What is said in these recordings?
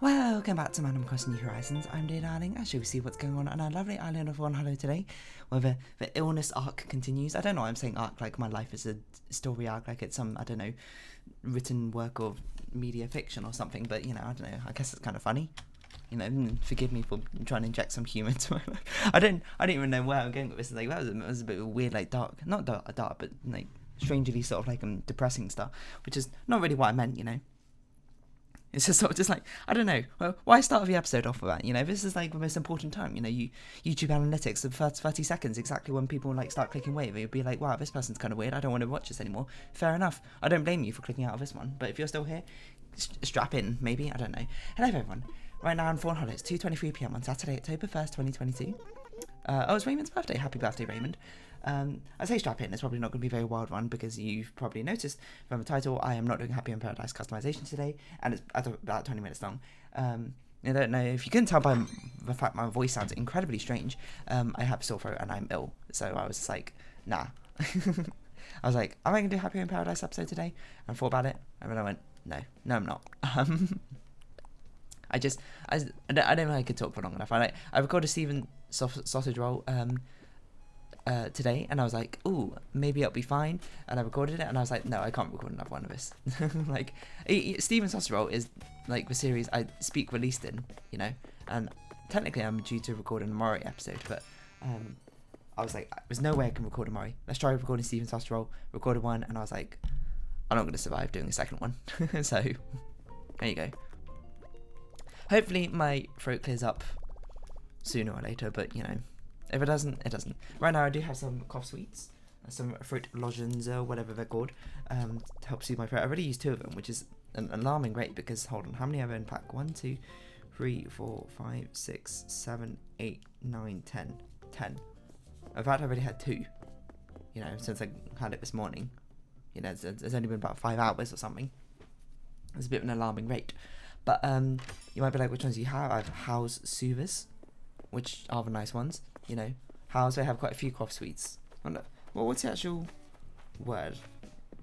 Welcome back to Man I'm Crossing New Horizons. I'm dear darling, as you'll see what's going on our lovely island of Fawnhallow today, where the illness arc continues. I don't know why I'm saying arc like my life is a story arc, like it's some, I don't know, written work of media fiction or something, but you know, I don't know, I guess it's kind of funny. You know, forgive me for trying to inject some humour into my life. I don't even know where I'm going with this. Like, that was a bit of a weird, like not dark, but like strangely sort of like depressing stuff, which is not really what I meant, you know. It's just sort of just like, I don't know, well, why start the episode off with that, you know, this is like the most important time, you know, YouTube analytics, the first 30 seconds, exactly when people like start clicking away, they'd be like, wow, this person's kind of weird, I don't want to watch this anymore. Fair enough, I don't blame you for clicking out of this one, but if you're still here, strap in, maybe, I don't know. Hello everyone, right now on Fawnhollow, it's 2:23 PM on Saturday, October 1st, 2022. It's Raymond's birthday, happy birthday Raymond. I say strap in, it's probably not going to be a very wild one because you've probably noticed from the title I am not doing Happy in Paradise customization today, and it's about 20 minutes long. I don't know if you couldn't tell by the fact my voice sounds incredibly strange. I have a sore throat and I'm ill, so I was just like, nah. I was like, am I going to do Happy in Paradise episode today? And thought about it, and then I went, no I'm not. I don't know I could talk for long enough. I recorded Steven sausage roll today, and I was like, ooh, maybe it'll be fine, and I recorded it, and I was like, no, I can't record another one of this. Like, Steven sausage roll is like the series I speak released in, you know, and technically I'm due to record an Amori episode, but I was like, there's no way I can record Amori. Let's try recording Steven sausage roll. Recorded one, and I was like, I'm not going to survive doing a second one. So there you go. Hopefully my throat clears up sooner or later, but you know, if it doesn't, it doesn't. Right now I do have some cough sweets, some fruit lozenges or whatever they're called, to help soothe my throat. I already used 2 of them, which is an alarming rate because, hold on, how many have I in pack? 1, 2, 3, 4, 5, 6, 7, 8, 9, 10. 10. In fact, I've already had 2, you know, since I had it this morning. You know, it's only been about 5 hours or something. It's a bit of an alarming rate. But you might be like, which ones do you have? I have House Soothers, which are the nice ones. You know, House, they have quite a few cough sweets. Well, what's the actual word?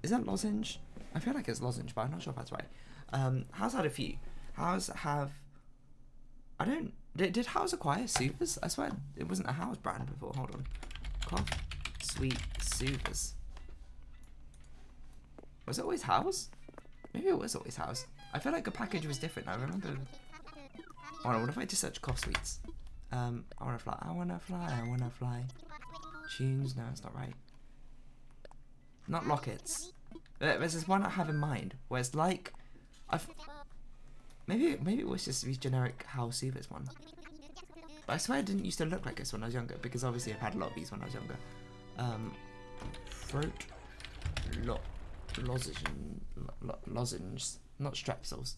Is that lozenge? I feel like it's lozenge, but I'm not sure if that's right. House had a few. House have... I don't... Did House acquire Soothers? I swear it wasn't a House brand before. Hold on. Cough Sweet Soothers. Was it always House? Maybe it was always House. I feel like the package was different. I remember... Oh no, what if I just search cough sweets? I wanna fly, I wanna fly, I wanna fly. Tunes, no, it's not right. Not lockets. There's this one I have in mind where it's like, maybe it was just the generic House Soothers one. But I swear it didn't used to look like this when I was younger, because obviously I've had a lot of these when I was younger. Fruit lozenges, not strepsils.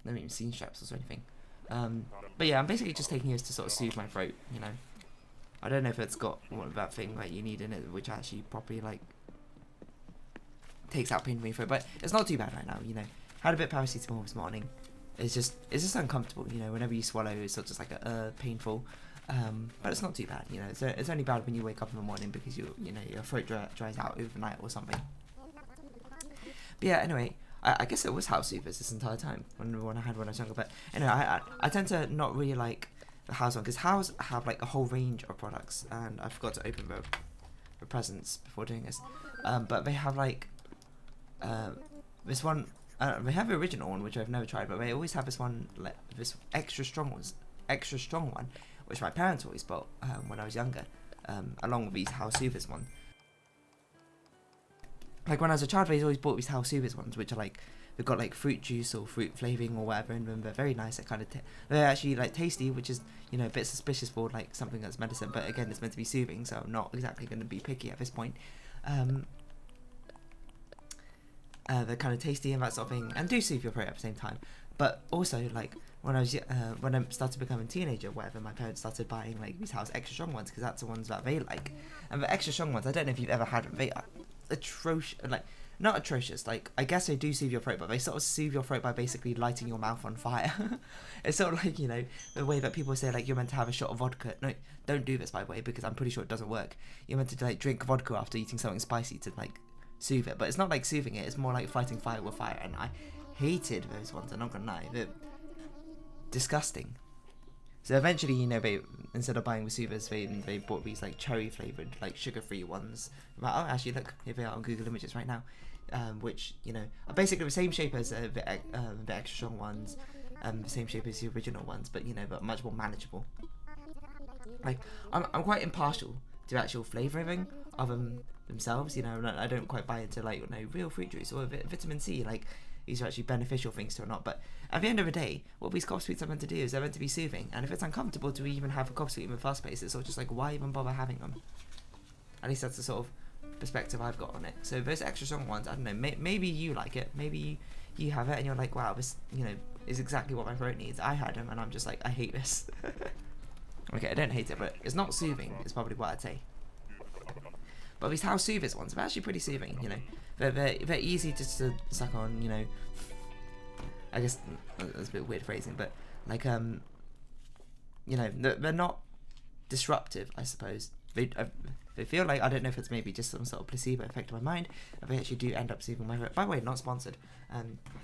I haven't even seen strepsils or anything. But yeah, I'm basically just taking this to sort of soothe my throat, you know. I don't know if it's got that thing that you need in it, which actually properly, like, takes out pain from your throat, but it's not too bad right now, you know. Had a bit of paracetamol this morning. It's just uncomfortable, you know, whenever you swallow, it's sort of just like painful. But it's not too bad, you know. It's only bad when you wake up in the morning because you know, your throat dries out overnight or something. But yeah, anyway, I guess it was House Soothers this entire time when I had when I was younger. But anyway, I tend to not really like the House one because House have like a whole range of products, and I forgot to open the presents before doing this. But they have like this one. They have the original one, which I've never tried, but they always have this one, like this extra strong one, which my parents always bought when I was younger, along with these House Soothers one. Like when I was a child, they always bought these House Soothers ones, which are like, they've got like fruit juice or fruit flavouring or whatever in them. They're very nice. They're actually like tasty, which is, you know, a bit suspicious for like something that's medicine. But again, it's meant to be soothing, so I'm not exactly going to be picky at this point. They're kind of tasty and that sort of thing, and do soothe your throat at the same time. But also, like when I started becoming a teenager, whatever, my parents started buying like these House extra strong ones because that's the ones that they like. And the extra strong ones, I don't know if you've ever had them. They are atrocious, like not atrocious. Like I guess they do soothe your throat, but they sort of soothe your throat by basically lighting your mouth on fire. It's sort of like, you know, the way that people say like you're meant to have a shot of vodka. No, don't do this by the way, because I'm pretty sure it doesn't work. You're meant to like drink vodka after eating something spicy to like soothe it, but it's not like soothing it, it's more like fighting fire with fire, and I hated those ones, I'm not gonna lie. disgusting. So eventually, you know, they, instead of buying Vesuvas, they bought these like cherry flavored, like sugar-free ones. But, oh, actually, look, here they are on Google Images right now, which, you know, are basically the same shape as the extra strong ones, the same shape as the original ones, but, you know, but much more manageable. Like, I'm quite impartial to actual flavouring of them themselves, you know, and I don't quite buy into, like, you know, real fruit juice or vitamin C, like, these are actually beneficial things to or not. But at the end of the day, what these cough sweets are meant to do is they're meant to be soothing, and if it's uncomfortable to even have a cough sweet in the first place, it's sort of just like, why even bother having them? At least that's the sort of perspective I've got on it. So those extra strong ones, I don't know, maybe you like it, maybe you have it and you're like, wow, this, you know, is exactly what my throat needs. I had them and I'm just like, I hate this. Okay, I don't hate it, but it's not soothing, is probably what I'd say. But these house soothers ones are actually pretty soothing, you know. They're easy just to suck on, you know. I guess that's a bit weird phrasing, but like you know, they're not disruptive, I suppose. They feel like, I don't know if it's maybe just some sort of placebo effect on my mind, but they actually do end up soothing my throat. By the way, not sponsored.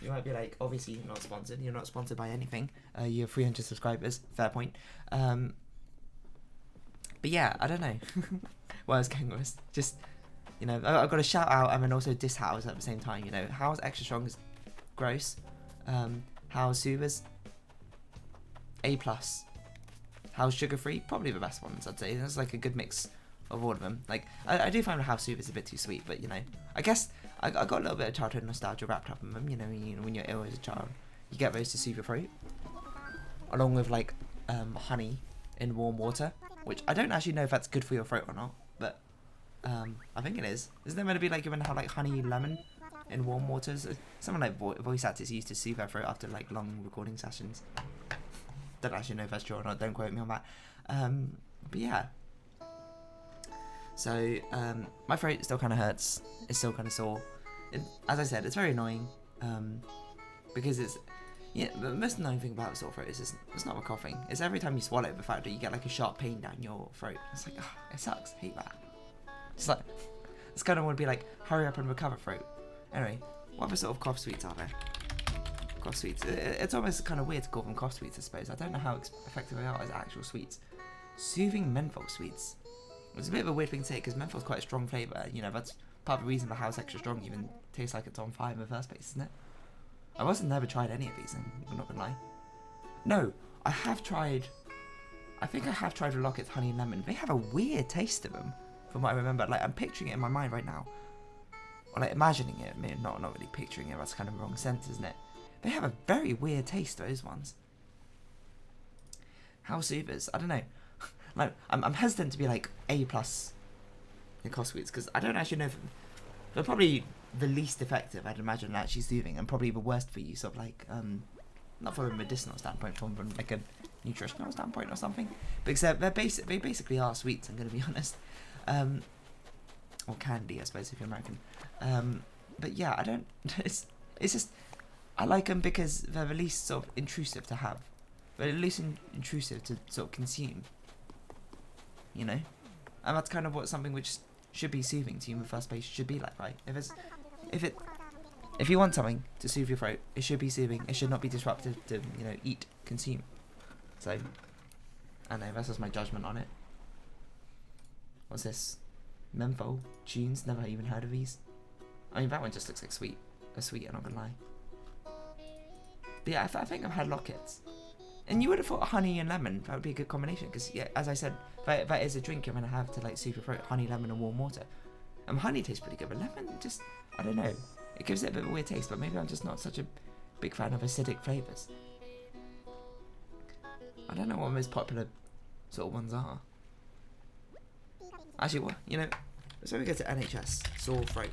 You might be like, obviously you're not sponsored. You're not sponsored by anything. You have 300 subscribers. Fair point. But yeah, I don't know where I was going with this. Just, you know, I've got to shout out and then also diss House at the same time. You know, House Extra Strong is gross. House Soothers, A+. House Sugar Free, probably the best ones, I'd say. There's like a good mix of all of them. Like, I do find the House Soothers a bit too sweet, but, you know, I guess I got a little bit of childhood nostalgia wrapped up in them. You know, when you're ill as a child, you get those to soothe your throat, along with like honey in warm water, which I don't actually know if that's good for your throat or not, but I think it is. Isn't there meant to be like, you're meant to have like honey lemon in warm waters? Someone like voice actors used to soothe their throat after like long recording sessions. Don't actually know if that's true or not, don't quote me on that. But yeah. So, my throat still kind of hurts. It's still kind of sore. As I said, it's very annoying. Because it's... Yeah, the most annoying thing about a sore throat is it's not a coughing. It's every time you swallow, the fact that you get like a sharp pain down your throat. It's like, oh, it sucks. Hate that. It's like... It's kind of want to be like, hurry up and recover throat. Anyway, what other sort of cough sweets are there? Cough sweets. It's almost kind of weird to call them cough sweets, I suppose. I don't know how effective they are as actual sweets. Soothing menthol sweets. It's a bit of a weird thing to say because menthol's quite a strong flavour. You know, that's part of the reason the House Extra Strong even tastes like it's on fire in the first place, isn't it? I've also never tried any of these, I'm not gonna lie. No, I have tried... I think I have tried Locket's Honey and Lemon. They have a weird taste to them, from what I remember. Like, I'm picturing it in my mind right now. Or like, imagining it. I mean, not really picturing it, that's kind of the wrong sense, isn't it? They have a very weird taste, those ones. House Soothers, I don't know. Like, I'm hesitant to be like A+ in cough sweets, because I don't actually know if... They're probably the least effective, I'd imagine, actually soothing, and probably the worst for you, sort of like, not from a medicinal standpoint, from like a nutritional standpoint or something. Because they basically are sweets, I'm going to be honest. Or candy, I suppose, if you're American. But yeah, I don't... It's just... I like them because they're the least sort of intrusive to have. They're the least intrusive to sort of consume. You know? And that's kind of what something which should be soothing to you in the first place should be like, right? If you want something to soothe your throat, it should be soothing. It should not be disruptive to, you know, eat, consume. So, I don't know, that's just my judgment on it. What's this? Menthol tunes, never even heard of these. I mean, that one just looks like a sweet, I'm not gonna lie. But yeah, I think I've had Lockets. And you would have thought honey and lemon, that would be a good combination, because yeah, as I said, that is a drink you're going to have to like soothe your throat, honey, lemon and warm water. Honey tastes pretty good, but lemon just, I don't know, it gives it a bit of a weird taste, but maybe I'm just not such a big fan of acidic flavours. I don't know what most popular sort of ones are. Actually, what, you know, so we go to NHS, sore throat.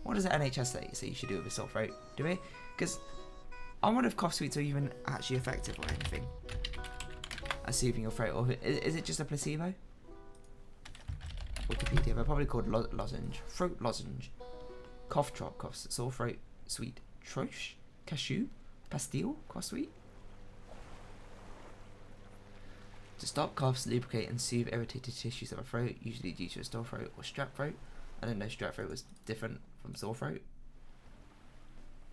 What does the NHS say you should do with a sore throat? Do we? Because I wonder if cough sweets are even actually effective or anything at soothing your throat, or is it just a placebo? Wikipedia, they're probably called lozenge, throat lozenge, cough drop, cough sore throat sweet, troche, cashew, pastille, cough sweet. To stop coughs, lubricate and soothe irritated tissues of a throat, usually due to a sore throat or strep throat. I didn't know strep throat was different from sore throat.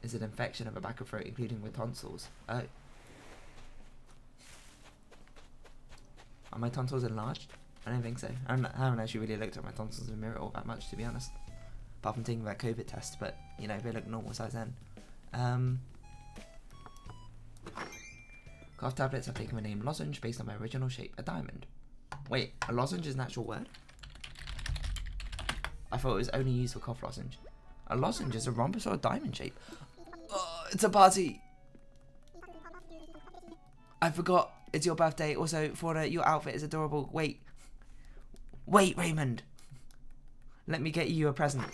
Is an infection of the back of throat, including with tonsils. Oh. Are my tonsils enlarged? I don't think so. I haven't actually really looked at my tonsils in the mirror all that much, to be honest. Apart from taking that COVID test, but, you know, they look normal size then. Cough tablets have taken the name lozenge based on my original shape, a diamond. Wait, a lozenge is an actual word? I thought it was only used for cough lozenge. A lozenge is a rhombus or a diamond shape. Oh, it's a party! I forgot. It's your birthday. Also, Fauna, your outfit is adorable. Wait. Wait, Raymond. Let me get you a present.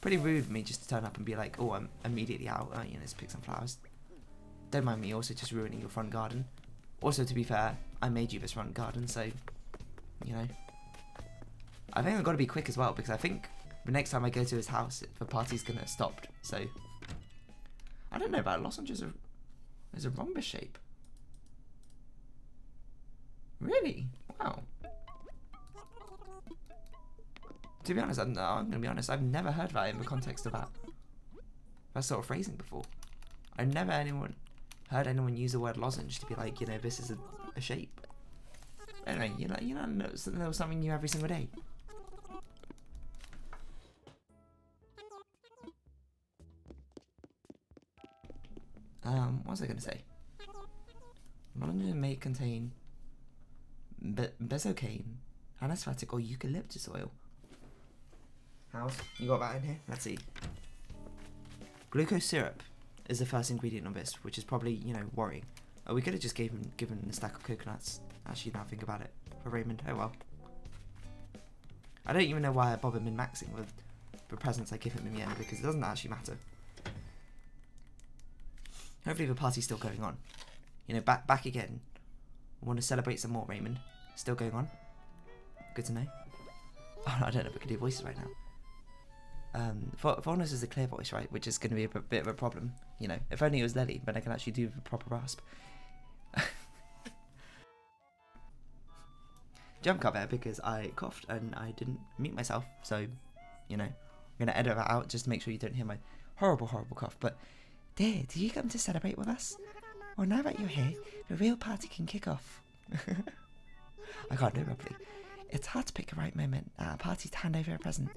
Pretty rude of me just to turn up and be like, oh, I'm immediately out. You know, let's pick some flowers. Don't mind me also just ruining your front garden. Also, to be fair, I made you this front garden, so, you know. I think I've got to be quick as well, because I think the next time I go to his house, the party's going to have stopped, so. I don't know about lozenges. There's a rhombus shape. Really? Wow. To be honest, I'm going to be honest, I've never heard that in the context of that sort of phrasing before. I've never heard anyone use the word lozenge to be like, you know, this is a shape. Anyway, you know something new every single day. What was I going to say? Lozenge may contain benzocaine, anesthetic, or eucalyptus oil. House, you got that in here? Let's see. Glucose syrup is the first ingredient of this, which is probably, you know, worrying. Oh, we could have just given a stack of coconuts. Actually, now think about it. For Raymond, oh well. I don't even know why I bother min-maxing with the presents I give him in the end, because it doesn't actually matter. Hopefully the party's still going on. You know, back again. I want to celebrate some more, Raymond. Still going on. Good to know. Oh, I don't know if we can do voices right now. Fawnhallow is a clear voice, right? Which is going to be a bit of a problem. You know, if only it was Lily, then I can actually do the proper rasp. Jump cut there because I coughed and I didn't mute myself. So, you know, I'm going to edit that out just to make sure you don't hear my horrible, horrible cough. But, dear, did you come to celebrate with us? Well, now that you're here, the real party can kick off. I can't do it properly. It's hard to pick the right moment at a party to hand over a present,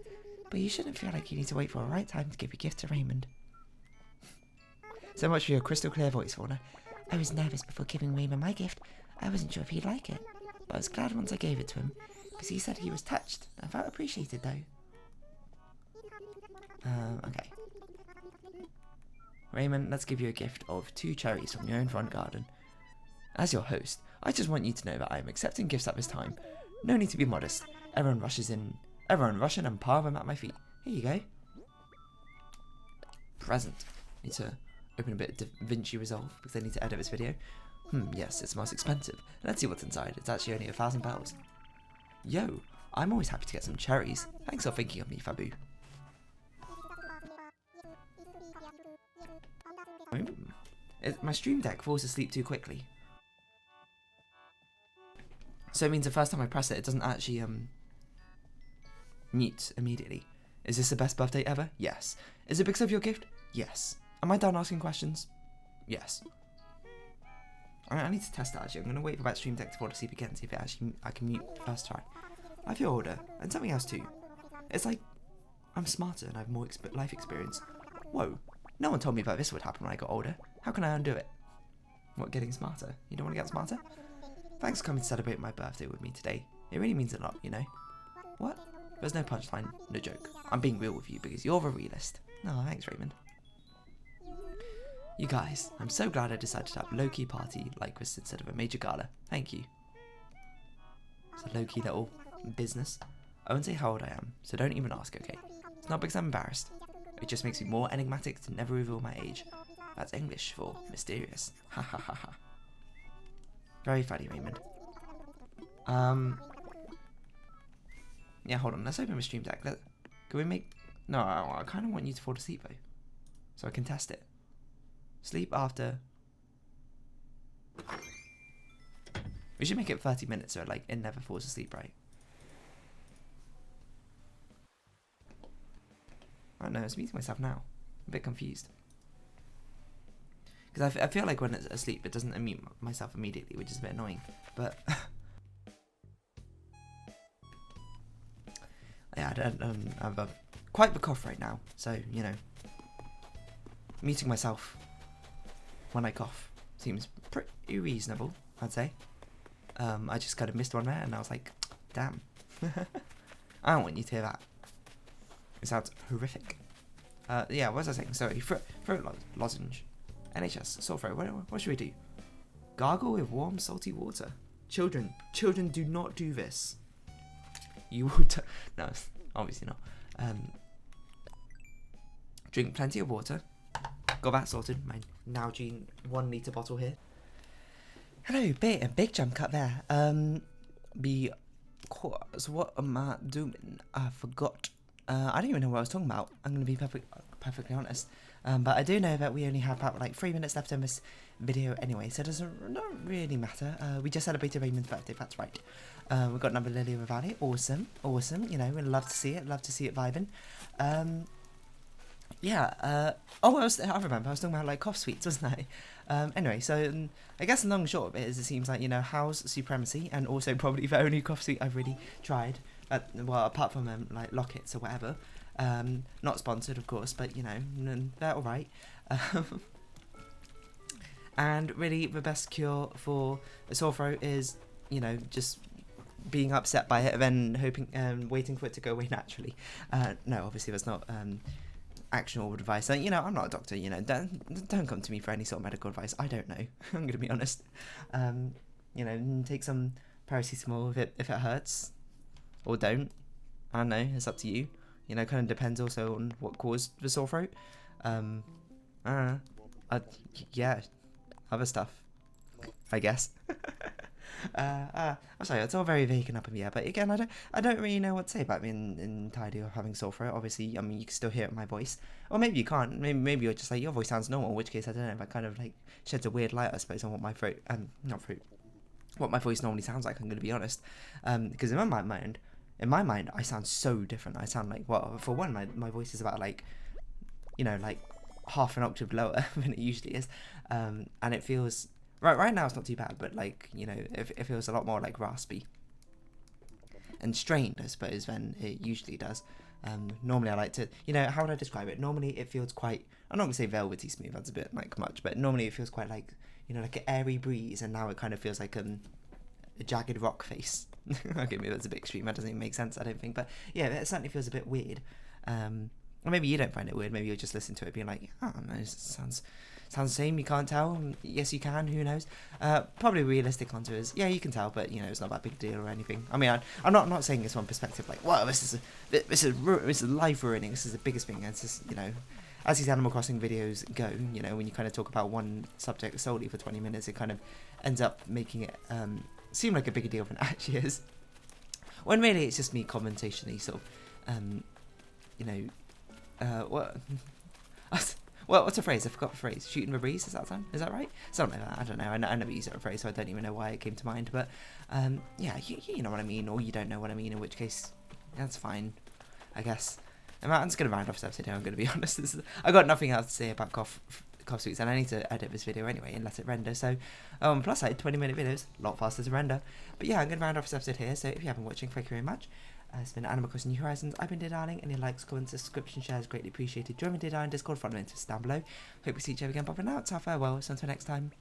but you shouldn't feel like you need to wait for a right time to give your gift to Raymond. So much for your crystal clear voice, Fauna. I was nervous before giving Raymond my gift. I wasn't sure if he'd like it, but I was glad once I gave it to him, because he said he was touched and felt appreciated, though. Okay. Raymond, let's give you a gift of 2 cherries from your own front garden. As your host, I just want you to know that I am accepting gifts at this time. No need to be modest. Everyone rush and pile them at my feet. Here you go. Present. Need to open a bit of Da Vinci Resolve because I need to edit this video. Yes, it's most expensive. Let's see what's inside. It's actually only 1,000 bells. Yo, I'm always happy to get some cherries. Thanks for thinking of me, Fabu. My stream deck falls asleep too quickly. So it means the first time I press it, it doesn't actually mute immediately. Is this the best birthday ever? Yes. Is it because of your gift? Yes. Am I done asking questions? Yes. I need to test that actually. I'm going to wait for that stream deck to fall asleep again, see if it actually I can mute first try. I feel older, and something else too. It's like I'm smarter and I have more life experience. Whoa. No one told me that this would happen when I got older. How can I undo it? What, getting smarter? You don't want to get smarter? Thanks for coming to celebrate my birthday with me today. It really means a lot, you know? What? There's no punchline, no joke. I'm being real with you because you're the realist. No, thanks, Raymond. You guys, I'm so glad I decided to have a low-key party like this instead of a major gala. Thank you. It's a low-key little business. I won't say how old I am, so don't even ask, okay? It's not because I'm embarrassed. It just makes me more enigmatic to never reveal my age. That's English for mysterious. Ha ha ha ha. Very funny, Raymond. Yeah, hold on. Let's open the stream deck. Can we make... No, I kind of want you to fall asleep, though. So I can test it. Sleep after... We should make it 30 minutes so like it never falls asleep, right? I don't know, I was meeting myself now. I'm a bit confused. Because I feel like when it's asleep, it doesn't unmute myself immediately, which is a bit annoying. But yeah, I have quite the cough right now, so you know, muting myself when I cough seems pretty reasonable, I'd say. I just kind of missed one there, and I was like, damn. I don't want you to hear that. It sounds horrific. Yeah, what was I saying? Sorry, throat lozenge. NHS, sore throat. What should we do? Gargle with warm, salty water. Children do not do this. You would. No, obviously not. Drink plenty of water. Got that sorted. My Nalgene 1 litre bottle here. Hello, big jump cut there. So what am I doing? I forgot. I don't even know what I was talking about. I'm going to be perfectly honest. But I do know that we only have about like 3 minutes left in this video anyway, so it doesn't not really matter. We just celebrated Raymond's birthday, that's right. We've got another Lily of Valley. Awesome. You know, we'd love to see it vibing. Yeah, I remember, I was talking about like cough sweets, wasn't I? Anyway, so I guess the long and short of it is, it seems like, you know, How's Supremacy, and also probably the only cough sweet I've really tried, well, apart from like Lockets or whatever, not sponsored of course, but you know, they're alright. And really the best cure for a sore throat is, you know, just being upset by it and then hoping, waiting for it to go away naturally. No, obviously that's not actionable advice. You know, I'm not a doctor, you know, don't come to me for any sort of medical advice. I don't know. I'm going to be honest. You know, take some paracetamol if it hurts, or don't. I don't know, it's up to you. You know, kind of depends also on what caused the sore throat. Yeah, other stuff, I guess. I'm sorry, it's all very vague and up in the air, but again, I don't really know what to say about me in entirety of having sore throat. Obviously, I mean, you can still hear it in my voice, or maybe you can't. Maybe you're just like, your voice sounds normal, in which case I don't know. That kind of like sheds a weird light, I suppose, on what my throat, what my voice normally sounds like. I'm going to be honest, because in my mind, I sound so different. I sound like, well, for one, my voice is about like, you know, like half an octave lower than it usually is, and it feels. Right now it's not too bad, but like, you know, it feels a lot more like raspy and strained, I suppose, than it usually does. Normally I like to, you know, how would I describe it? Normally it feels quite, I'm not going to say velvety smooth, that's a bit like much, but normally it feels quite like, you know, like an airy breeze, and now it kind of feels like a jagged rock face. Okay, maybe that's a bit extreme, that doesn't even make sense, I don't think, but yeah, it certainly feels a bit weird. Or maybe you don't find it weird, maybe you'll just listen to it being like, oh, no, it sounds the same, you can't tell. Yes, you can, who knows. Probably realistic answer is, yeah, you can tell, but, you know, it's not that big a deal or anything. I mean, I'm not saying this one perspective, like, wow, this is life ruining, this is the biggest thing. It's just, you know, as these Animal Crossing videos go, you know, when you kind of talk about one subject solely for 20 minutes, it kind of ends up making it seem like a bigger deal than it actually is. When really it's just me commentationally sort of, you know, what... Well, what's a phrase? I forgot the phrase. Shooting the breeze, is that right? Something like that. I don't know. I never use that phrase, so I don't even know why it came to mind. But, yeah, you know what I mean, or you don't know what I mean, in which case, that's fine, I guess. I'm just going to round off this episode here, I'm going to be honest. I got nothing else to say about cough sweets, and I need to edit this video anyway and let it render. So, plus I had 20-minute videos, a lot faster to render. But yeah, I'm going to round off this episide here, so if you haven't been watching, thank you very much. It's been Animal Crossing New Horizons. I've been Dear Darling. Any likes, comments, subscription, shares greatly appreciated. Join me Dear Darling Discord, follow links down below. Hope we see each other again. Bye for now. It's our farewell. So until next time.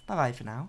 Bye bye for now.